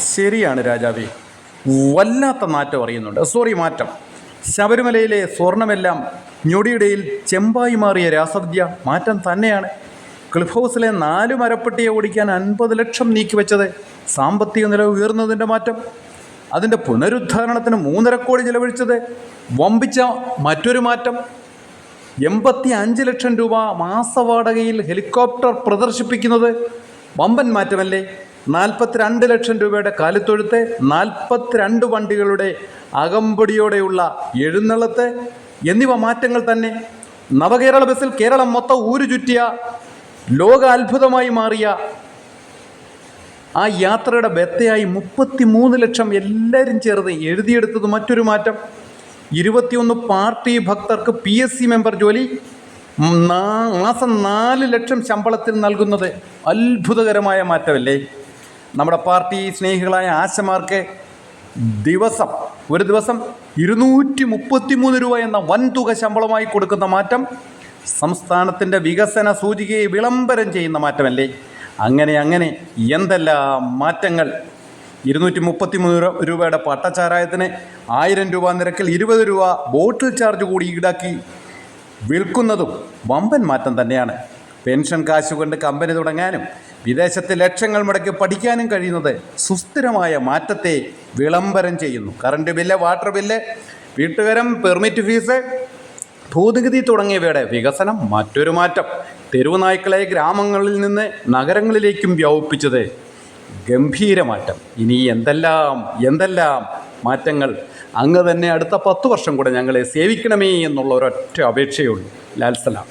ശരിയാണ് രാജാവേ, വല്ലാത്ത നാറ്റം അറിയുന്നുണ്ട്. മാറ്റം. ശബരിമലയിലെ സ്വർണമെല്ലാം ഞൊടിയിടയിൽ ചെമ്പായി മാറിയ രാസവിദ്യ മാറ്റം തന്നെയാണ്. ക്ലിഫ് ഹൗസിലെ 4 മരപ്പെട്ടിയെ ഓടിക്കാൻ 50 ലക്ഷം നീക്കിവെച്ചത് സാമ്പത്തിക നില ഉയർന്നതിൻ്റെ മാറ്റം. അതിൻ്റെ പുനരുദ്ധാരണത്തിന് 3.5 കോടി ചിലവഴിച്ചത് വമ്പിച്ച മറ്റൊരു മാറ്റം. 85 ലക്ഷം രൂപ മാസവാടകയിൽ ഹെലികോപ്റ്റർ പ്രദർശിപ്പിക്കുന്നത് വമ്പൻ മാറ്റമല്ലേ? 42 ലക്ഷം രൂപയുടെ കാലിത്തൊഴുത്ത്, 42 വണ്ടികളുടെ അകമ്പടിയോടെയുള്ള എഴുന്നള്ളത്ത് എന്നിവ മാറ്റങ്ങൾ തന്നെ. നവകേരള ബസ്സിൽ കേരളം മൊത്തം ഊരു ചുറ്റിയ ലോക അത്ഭുതമായി മാറിയ ആ യാത്രയുടെ ബെത്തയായി 33 ലക്ഷം എല്ലാവരും ചേർന്ന് എഴുതിയെടുത്തത് മറ്റൊരു മാറ്റം. 21 പാർട്ടി ഭക്തർക്ക് PSC മെമ്പർ ജോലി, മാസം 4 ലക്ഷം ശമ്പളത്തിൽ നൽകുന്നത് അത്ഭുതകരമായ മാറ്റമല്ലേ? നമ്മുടെ പാർട്ടി സ്നേഹികളായ ആശമാർക്ക് ഒരു ദിവസം 233 രൂപ എന്ന വൻതുക ശമ്പളമായി കൊടുക്കുന്ന മാറ്റം സംസ്ഥാനത്തിൻ്റെ വികസന സൂചികയെ വിളംബരം ചെയ്യുന്ന മാറ്റമല്ലേ? അങ്ങനെ എന്തെല്ലാം മാറ്റങ്ങൾ. 233 രൂപയുടെ പട്ടച്ചാരായത്തിന് 1000 രൂപ നിരക്കിൽ 20 രൂപ ബോട്ടിൽ ചാർജ് കൂടി ഈടാക്കി വിൽക്കുന്നതും വമ്പൻ മാറ്റം തന്നെയാണ്. പെൻഷൻ കാശുകൊണ്ട് കമ്പനി തുടങ്ങാനും വിദേശത്ത് ലക്ഷങ്ങൾ മുടക്കി പഠിക്കാനും കഴിയുന്നത് സുസ്ഥിരമായ മാറ്റത്തെ വിളംബരം ചെയ്യുന്നു. കറണ്ട് ബില്ല്, വാട്ടർ ബില്ല്, വീട്ടുകാരം, പെർമിറ്റ് ഫീസ്, ഭൂനികുതി തുടങ്ങിയവയുടെ വികസനം മറ്റൊരു മാറ്റം. തെരുവ് നായ്ക്കളെ ഗ്രാമങ്ങളിൽ നിന്ന് നഗരങ്ങളിലേക്കും വ്യാപിപ്പിച്ചത് ഗംഭീര മാറ്റം. ഇനി എന്തെല്ലാം മാറ്റങ്ങൾ. അങ്ങ് തന്നെ അടുത്ത 10 വർഷം കൂടെ ഞങ്ങളെ സേവിക്കണമേ എന്നുള്ള ഒരൊറ്റ അപേക്ഷയുള്ളൂ. ലാൽ സലാം.